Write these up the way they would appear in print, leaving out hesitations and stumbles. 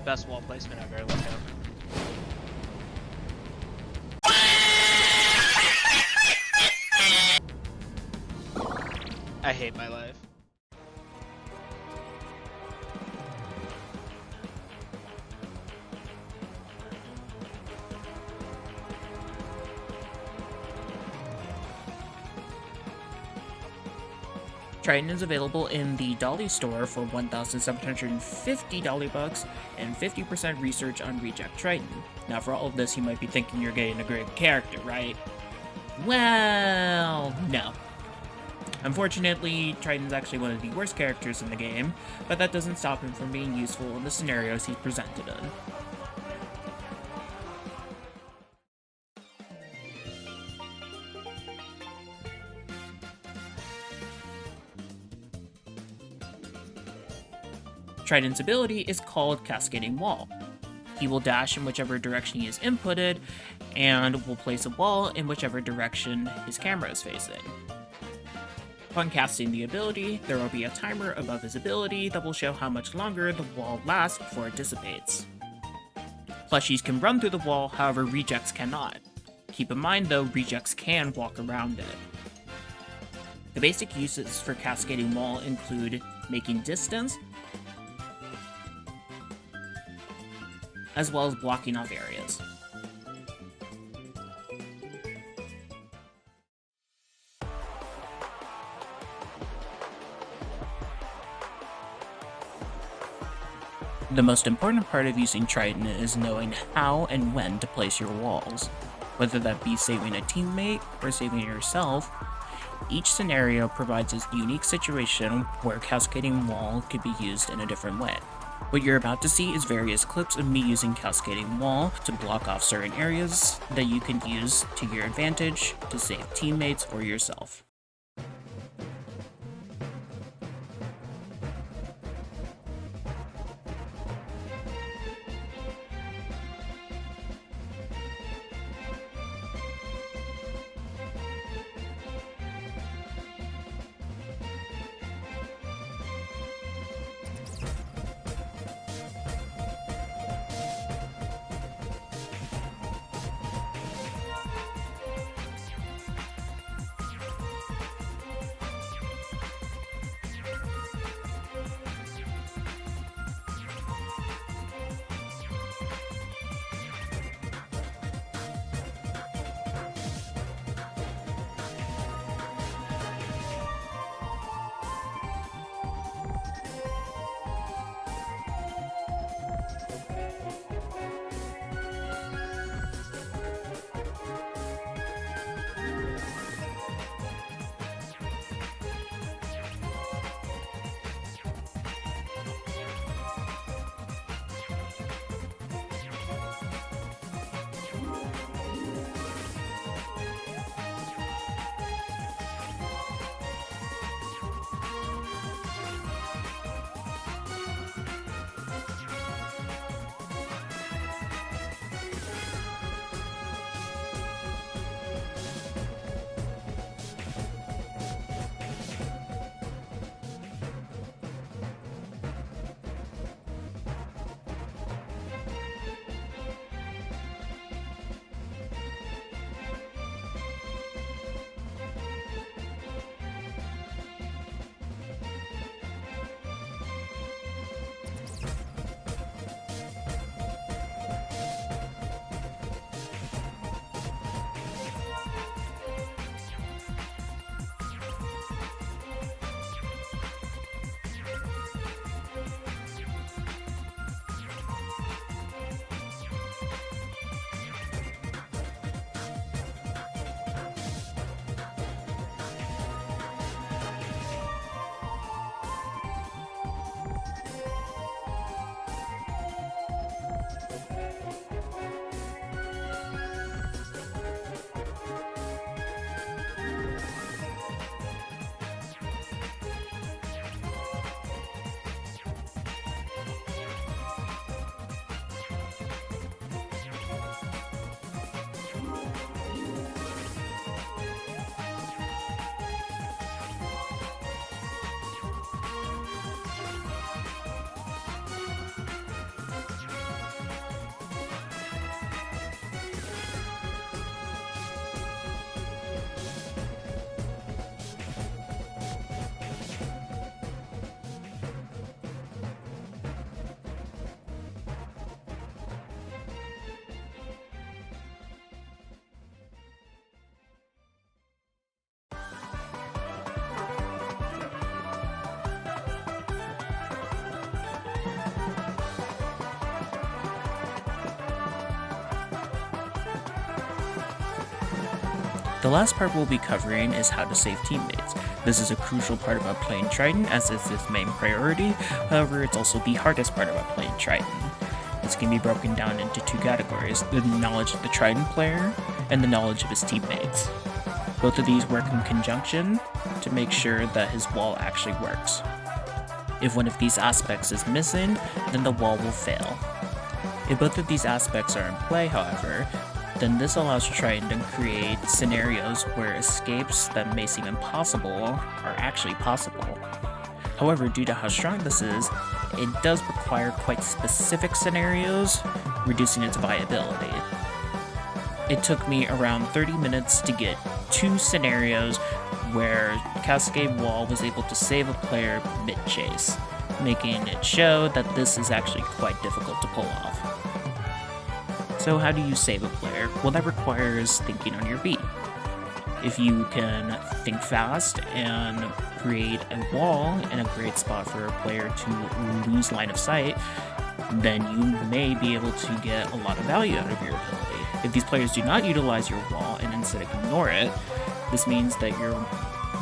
best wall placement ever. Look out. I hate my life. Triton is available in the Dolly store for 1,750 Dolly bucks and 50% research on Reject Triton. Now for all of this, you might be thinking you're getting a great character, right? Well, no. Unfortunately, Triton's actually one of the worst characters in the game, but that doesn't stop him from being useful in the scenarios he's presented in. Triton's ability is called Cascading Wall. He will dash in whichever direction he is inputted, and will place a wall in whichever direction his camera is facing. Upon casting the ability, there will be a timer above his ability that will show how much longer the wall lasts before it dissipates. Plushies can run through the wall, however rejects cannot. Keep in mind though, rejects can walk around it. The basic uses for Cascading Wall include making distance, as well as blocking off areas. The most important part of using Triton is knowing how and when to place your walls. Whether that be saving a teammate or saving yourself, each scenario provides a unique situation where Cascading Wall could be used in a different way. What you're about to see is various clips of me using Cascading Wall to block off certain areas that you can use to your advantage to save teammates or yourself. The last part we'll be covering is how to save teammates. This is a crucial part about playing Triton, as it's its main priority. However, it's also the hardest part about playing Triton. This can be broken down into two categories: the knowledge of the Triton player and the knowledge of his teammates. Both of these work in conjunction to make sure that his wall actually works. If one of these aspects is missing, then the wall will fail. If both of these aspects are in play, however, then this allows Triton to create scenarios where escapes that may seem impossible are actually possible. However, due to how strong this is, it does require quite specific scenarios, reducing its viability. It took me around 30 minutes to get 2 scenarios where Cascade Wall was able to save a player mid-chase, making it show that this is actually quite difficult to pull off. So how do you save a player? Well, that requires thinking on your feet. If you can think fast and create a wall in a great spot for a player to lose line of sight, then you may be able to get a lot of value out of your ability. If these players do not utilize your wall and instead ignore it, this means that your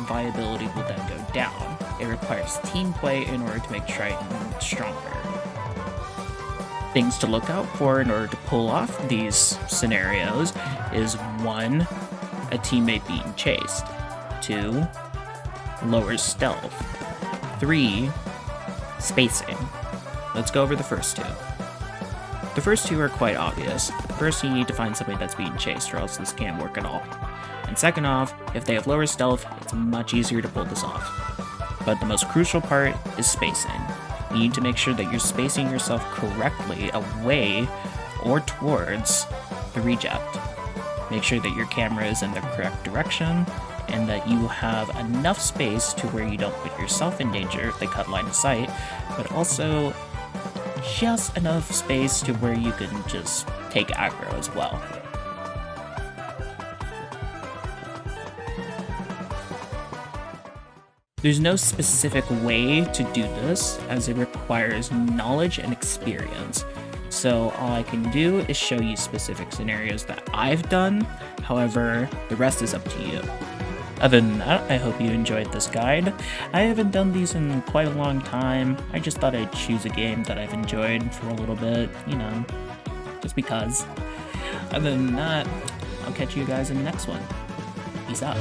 viability will then go down. It requires team play in order to make Triton stronger. Things to look out for in order to pull off these scenarios is 1, a teammate being chased, 2, lower stealth, 3, spacing. Let's go over the first 2. The first 2 are quite obvious. First, you need to find somebody that's being chased, or else this can't work at all. And second off, if they have lower stealth, it's much easier to pull this off. But the most crucial part is spacing. You need to make sure that you're spacing yourself correctly away or towards the reject. Make sure that your camera is in the correct direction and that you have enough space to where you don't put yourself in danger if they cut line of sight, but also just enough space to where you can just take aggro as well. There's no specific way to do this, as it requires knowledge and experience. So all I can do is show you specific scenarios that I've done. However, the rest is up to you. Other than that, I hope you enjoyed this guide. I haven't done these in quite a long time. I just thought I'd choose a game that I've enjoyed for a little bit, just because. Other than that, I'll catch you guys in the next one. Peace out.